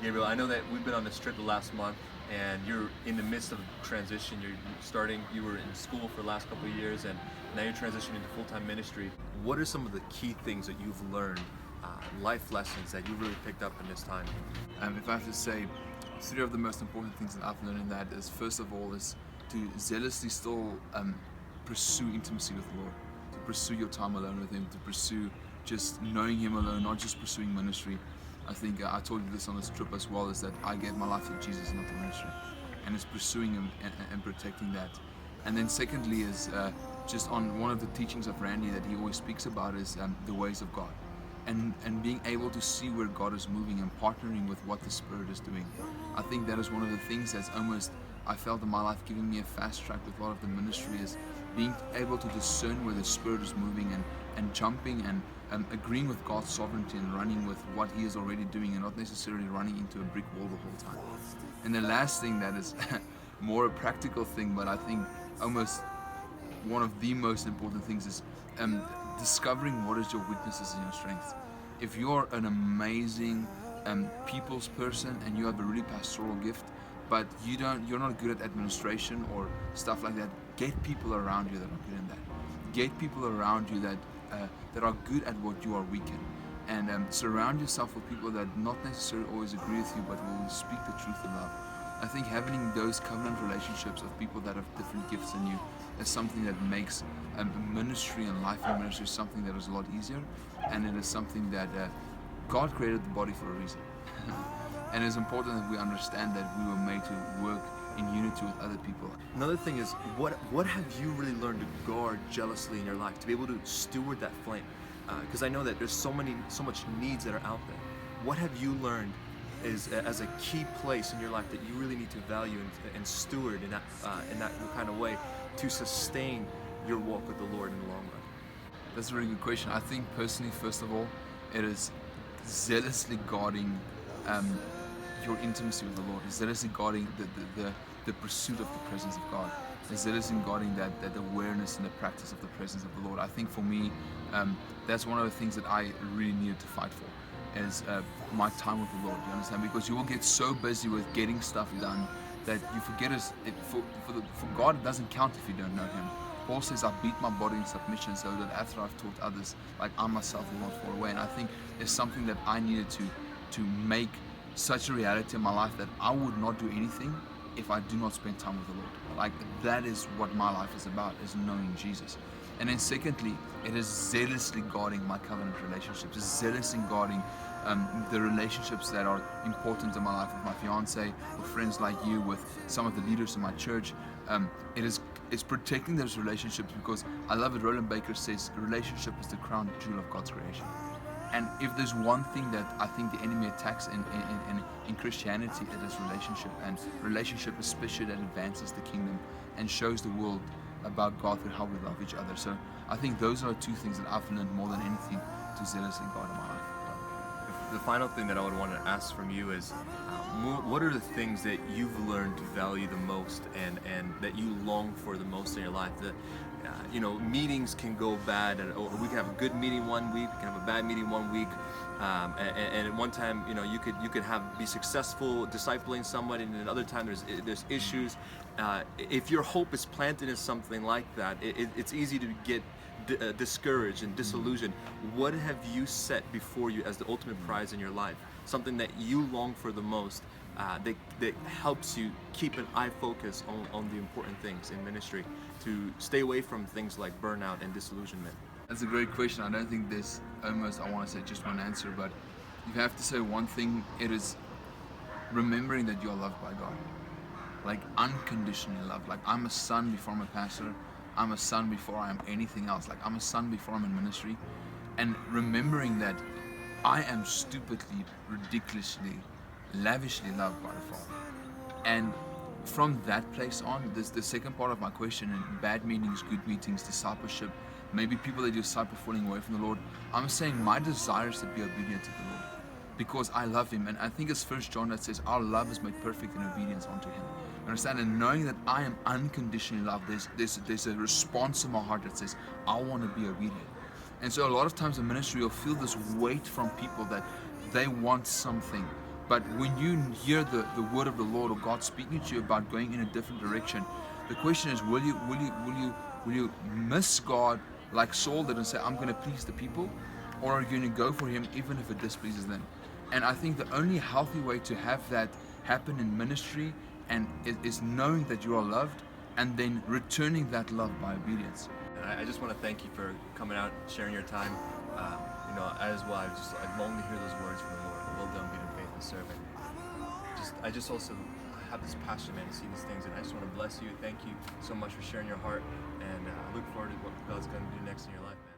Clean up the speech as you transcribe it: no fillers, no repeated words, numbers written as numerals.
Gabriel, I know that we've been on this trip the last month, and you're in the midst of transition. You're starting. You were in school for the last couple of years, and now you're transitioning into full-time ministry. What are some of the key things that you've learned, life lessons that you really picked up in this time? If I have to say, three of the most important things that I've learned in that is, first of all, is to zealously still pursue intimacy with the Lord, to pursue your time alone with Him, to pursue just knowing Him alone, not just pursuing ministry. I think I told you this on this trip as well, is that I gave my life to Jesus, not to ministry, and it's pursuing Him and protecting that. And then secondly is just on one of the teachings of Randy that he always speaks about is the ways of God. And being able to see where God is moving and partnering with what the Spirit is doing. I think that is one of the things that's almost, I felt in my life, giving me a fast track with a lot of the ministry, is being able to discern where the Spirit is moving and jumping and agreeing with God's sovereignty and running with what He is already doing, and not necessarily running into a brick wall the whole time. And the last thing that is more a practical thing, but I think almost one of the most important things, is discovering what is your weaknesses and your strengths. If you're an amazing people's person and you have a really pastoral gift, but you're not good at administration or stuff like that, get people around you that are good in that. Get people around you that are good at what you are weak in, and surround yourself with people that not necessarily always agree with you, but will speak the truth in love. I think having those covenant relationships of people that have different gifts than you is something that makes ministry and life in ministry something that is a lot easier, and it is something that God created the body for a reason. And it's important that we understand that we were made to work in unity with other people. Another thing is, what have you really learned to guard jealously in your life, to be able to steward that flame? Because I know that there's so much needs that are out there. What have you learned is as a key place in your life that you really need to value and steward in that kind of way to sustain your walk with the Lord in the long run? That's a really good question. I think personally, first of all, it is zealously guarding your intimacy with the Lord. It's zealously guarding the pursuit of the presence of God. It's zealously guarding that awareness and the practice of the presence of the Lord. I think for me, that's one of the things that I really needed to fight for, is my time with the Lord. You understand? Because you will get so busy with getting stuff done that you forget for God it doesn't count if you don't know Him. Paul says, I beat my body in submission so that after I've taught others, like I myself will not fall away. And I think there's something that I needed to make such a reality in my life, that I would not do anything if I do not spend time with the Lord. Like, that is what my life is about, is knowing Jesus. And then secondly, it is zealously guarding my covenant relationships, zealously guarding the relationships that are important in my life, with my fiance, with friends like you, with some of the leaders in my church. It's protecting those relationships, because I love it. Roland Baker says, a relationship is the crown jewel of God's creation. And if there's one thing that I think the enemy attacks in Christianity, it is relationship, and relationship especially that advances the kingdom and shows the world about God through how we love each other. So I think those are two things that I've learned more than anything to zealously guard in my life. The final thing that I would want to ask from you is, what are the things that you've learned to value the most, and that you long for the most in your life? That meetings can go bad, or we can have a good meeting one week, we can have a bad meeting one week, and at one time, you could be successful discipling somebody, and another time there's issues. If your hope is planted in something like that, it's easy to get discouraged and disillusioned. What have you set before you as the ultimate prize in your life? Something that you long for the most, that helps you keep an eye focus on the important things in ministry, to stay away from things like burnout and disillusionment? That's a great question. I don't think there's almost, I want to say, just one answer, but if you have to say one thing, it is remembering that you are loved by God. Like, unconditionally loved. Like, I'm a son before I'm a pastor. I'm a son before I am anything else. Like, I'm a son before I'm in ministry. And remembering that I am stupidly, ridiculously, lavishly loved by the Father. And from that place on, there's the second part of my question, in bad meetings, good meetings, discipleship, maybe people that you disciple falling away from the Lord. I'm saying my desire is to be obedient to the Lord, because I love Him. And I think it's 1 John that says, our love is made perfect in obedience unto Him. Understand? And knowing that I am unconditionally loved, there's a response in my heart that says, I want to be obedient. And so a lot of times in ministry, you'll feel this weight from people that they want something, But when you hear the word of the Lord or God speaking to you about going in a different direction, the question is, will you miss God like Saul did and say, I'm going to please the people, or are you going to go for Him even if it displeases them? And I think the only healthy way to have that happen in ministry and is knowing that you are loved and then returning that love by obedience. And I just want to thank you for coming out, sharing your time. As well, I long to hear those words from the Lord. Well done, good and faithful servant. I just also have this passion, man, to see these things, and I just want to bless you. Thank you so much for sharing your heart, and I look forward to what God's going to do next in your life, man.